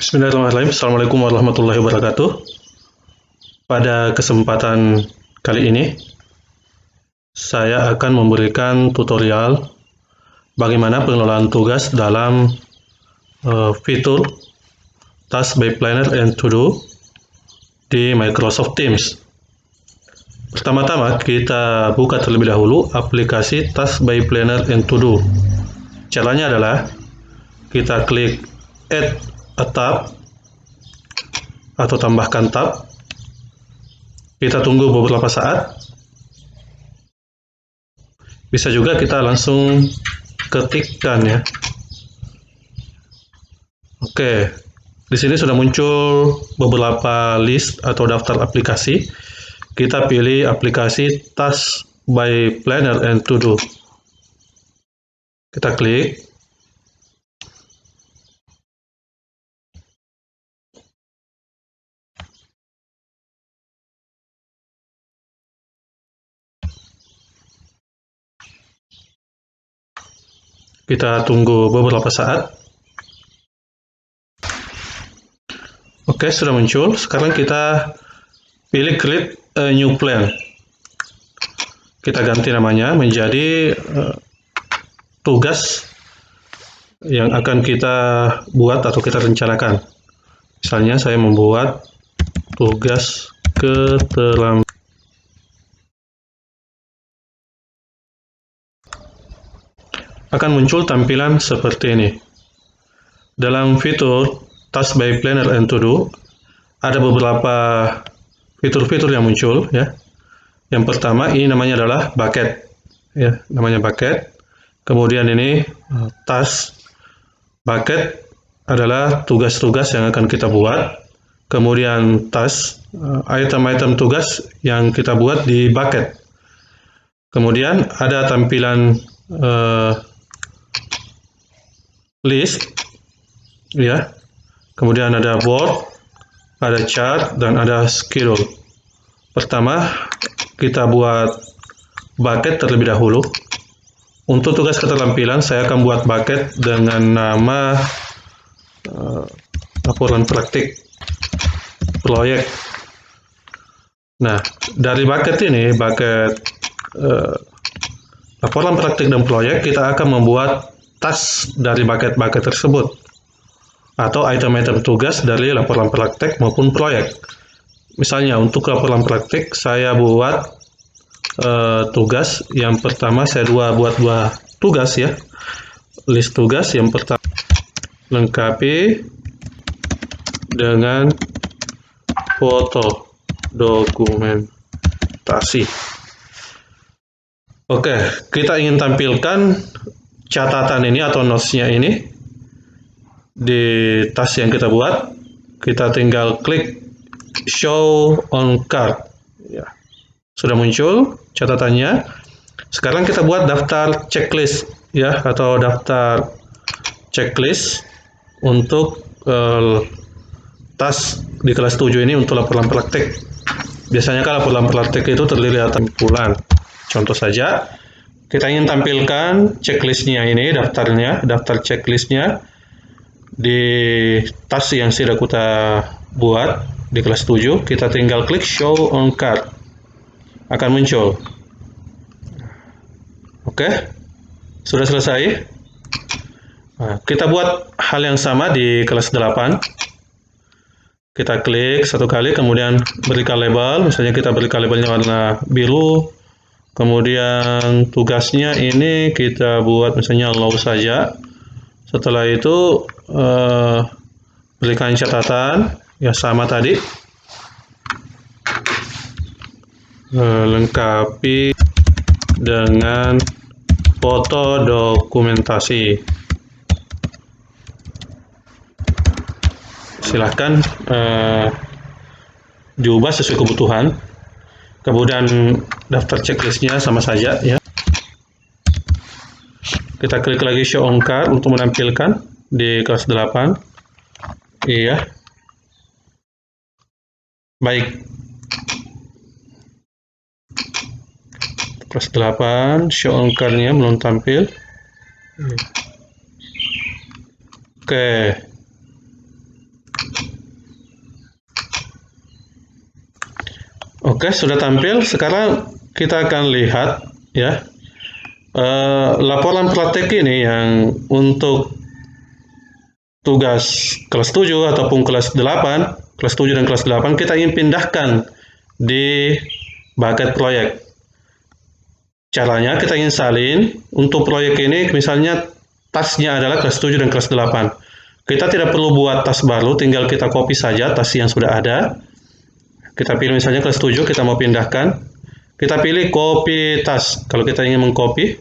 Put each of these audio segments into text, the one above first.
Bismillahirrahmanirrahim. Assalamualaikum warahmatullahi wabarakatuh. Pada kesempatan kali ini, saya akan memberikan tutorial bagaimana pengelolaan tugas dalam fitur Task by Planner and To Do di Microsoft Teams. Pertama-tama, kita buka terlebih dahulu aplikasi Task by Planner and To Do. Caranya adalah kita klik Add a tab atau tambahkan tab. Kita tunggu beberapa saat. Bisa juga kita langsung ketikkan ya. Oke, di sini sudah muncul beberapa list atau daftar aplikasi. Kita pilih aplikasi Task by Planner and To Do. Kita klik. Kita tunggu beberapa saat. Oke, sudah muncul. Sekarang kita pilih Create a New Plan. Kita ganti namanya menjadi tugas yang akan kita buat atau kita rencanakan. Misalnya saya membuat tugas keterampilan. Akan muncul tampilan seperti ini. Dalam fitur Task by Planner and To Do, ada beberapa fitur-fitur yang muncul ya. Yang pertama ini namanya adalah bucket. Ya, namanya bucket. Kemudian ini task. Bucket adalah tugas-tugas yang akan kita buat. Kemudian task, item-item tugas yang kita buat di bucket. Kemudian ada tampilan list, ya. Kemudian ada board, ada chart, dan ada schedule. Pertama, kita buat bucket terlebih dahulu. Untuk tugas keterampilan, saya akan buat bucket dengan nama laporan praktik proyek. Nah, dari bucket ini, bucket laporan praktik dan proyek, kita akan membuat task dari bucket-bucket tersebut atau item-item tugas dari laporan praktek maupun proyek. Misalnya untuk laporan praktek saya buat tugas yang pertama, saya buat dua tugas ya. List tugas yang pertama, lengkapi dengan foto dokumentasi. Oke, kita ingin tampilkan catatan ini atau notes-nya ini di task yang kita buat. Kita tinggal klik show on card ya. Sudah muncul catatannya. Sekarang kita buat daftar checklist ya, atau daftar checklist untuk task di kelas 7 ini untuk laporan praktek. Biasanya kan laporan praktek itu terdiri dari tampilan. Contoh saja, kita ingin tampilkan checklistnya ini, daftar checklistnya di task yang sudah kita buat di kelas 7. Kita tinggal klik show on card, akan muncul. Oke, sudah selesai. Nah, kita buat hal yang sama di kelas 8. Kita klik satu kali, kemudian berikan label. Misalnya kita berikan labelnya warna biru. Kemudian tugasnya ini kita buat misalnya low saja. Setelah itu berikan catatan ya, sama tadi. Lengkapi dengan foto dokumentasi. Silahkan diubah sesuai kebutuhan. Kemudian daftar checklistnya sama saja ya. Kita klik lagi show on card untuk menampilkan di kelas 8. Iya. Baik. Kelas 8 show on card-nya belum tampil. Oke. Oke, sudah tampil. Sekarang kita akan lihat ya laporan praktek ini yang untuk tugas kelas 7 ataupun kelas 8, kelas 7 dan kelas 8 kita ingin pindahkan di bucket proyek. Caranya kita ingin salin untuk proyek ini, misalnya tasnya adalah kelas 7 dan kelas 8. Kita tidak perlu buat tas baru, tinggal kita copy saja tas yang sudah ada. Kita pilih misalnya kelas 7, kita mau pindahkan. Kita pilih copy tas. Kalau kita ingin mengcopy,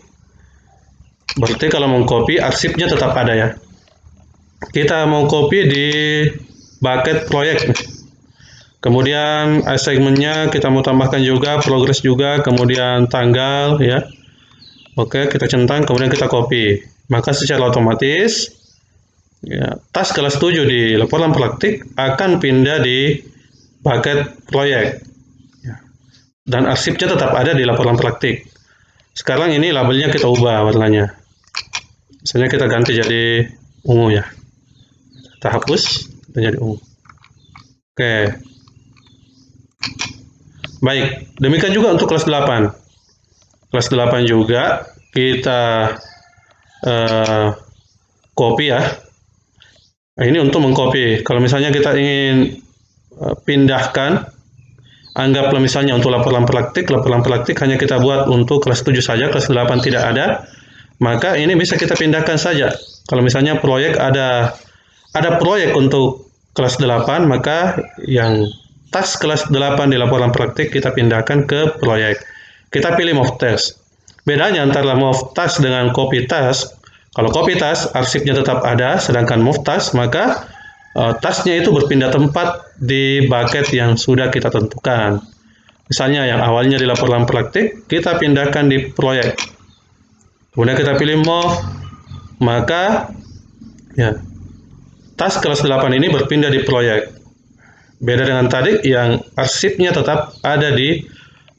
berarti kalau mengcopy arsipnya tetap ada ya. Kita mau copy di bucket proyek. Kemudian assignment-nya kita mau tambahkan juga, progress juga, kemudian tanggal ya. Oke, kita centang, kemudian kita copy. Maka secara otomatis ya, tas kelas 7 di laporan praktik akan pindah di bucket proyek. Ya. Dan arsipnya tetap ada di laporan praktik. Sekarang ini labelnya kita ubah warnanya. Misalnya kita ganti jadi ungu ya. Kita hapus dan jadi ungu. Oke. Baik, demikian juga untuk kelas 8. Kelas 8 juga kita copy ya. Nah, ini untuk mengcopy. Kalau misalnya kita ingin pindahkan, anggaplah misalnya untuk laporan praktik hanya kita buat untuk kelas 7 saja, kelas 8 tidak ada, maka ini bisa kita pindahkan saja. Kalau misalnya proyek ada proyek untuk kelas 8, maka yang tas kelas 8 di laporan praktik kita pindahkan ke proyek. Kita pilih move task. Bedanya antara move task dengan copy task, kalau copy task arsipnya tetap ada, sedangkan move task maka tasnya itu berpindah tempat di bucket yang sudah kita tentukan. Misalnya yang awalnya di laporan praktik, kita pindahkan di proyek. Kemudian kita pilih move, maka ya, tas kelas 8 ini berpindah di proyek. Beda dengan tadi yang arsipnya tetap ada di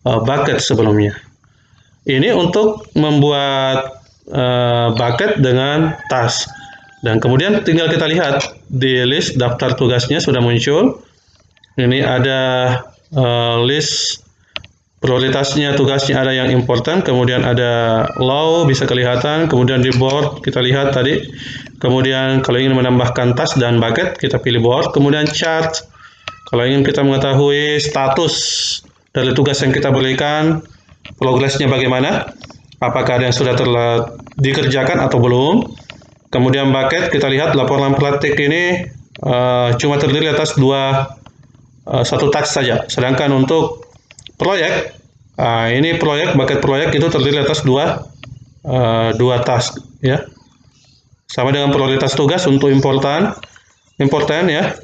bucket sebelumnya. Ini untuk membuat bucket dengan tas. Dan kemudian tinggal kita lihat di list daftar tugasnya sudah muncul. Ini ada list prioritasnya, tugasnya ada yang important, kemudian ada low bisa kelihatan, kemudian di board kita lihat tadi. Kemudian kalau ingin menambahkan tas dan bucket kita pilih board, kemudian chart. Kalau ingin kita mengetahui status dari tugas yang kita berikan, progresnya bagaimana, apakah ada yang sudah dikerjakan atau belum. Kemudian bucket, kita lihat laporan praktik ini cuma terdiri atas satu task saja. Sedangkan untuk proyek, ini bucket proyek itu terdiri atas dua task ya. Sama dengan prioritas tugas untuk important ya.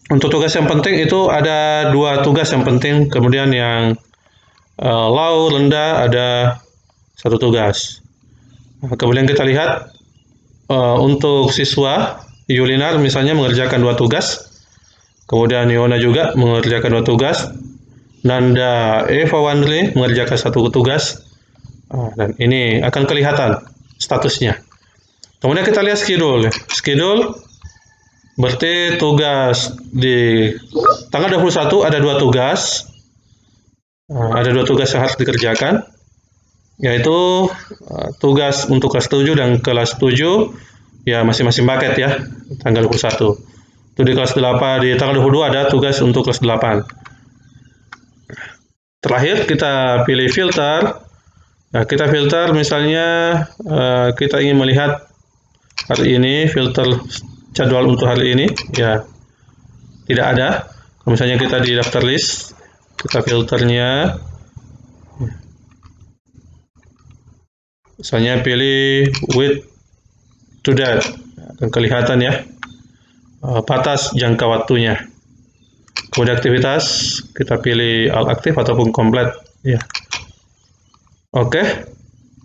Untuk tugas yang penting itu ada 2 tugas yang penting, kemudian yang low, rendah ada 1 tugas. Nah, kemudian kita lihat untuk siswa Yulinar misalnya mengerjakan 2 tugas, kemudian Yona juga mengerjakan 2 tugas, Nanda Eva Wandri mengerjakan 1 tugas, dan ini akan kelihatan statusnya. Kemudian kita lihat schedule. Berarti tugas di tanggal 21 ada 2 tugas. Ada 2 tugas yang harus dikerjakan, yaitu tugas untuk kelas 7 dan kelas 7 ya masing-masing bucket ya, tanggal 21. Itu di kelas 8, di tanggal 22 ada tugas untuk kelas 8. Terakhir kita pilih filter. Nah, kita filter misalnya kita ingin melihat hari ini, filter jadwal untuk hari ini ya tidak ada. Kalau misalnya kita di daftar list, kita filternya misalnya pilih with to that, akan kelihatan ya batas jangka waktunya. Kemudian aktivitas kita pilih all aktif ataupun komplit ya. Oke,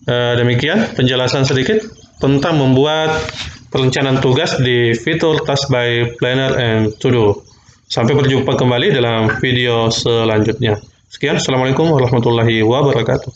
demikian penjelasan sedikit tentang membuat perencanaan tugas di fitur Task by Planner and To Do. Sampai berjumpa kembali dalam video selanjutnya. Sekian, Assalamualaikum warahmatullahi wabarakatuh.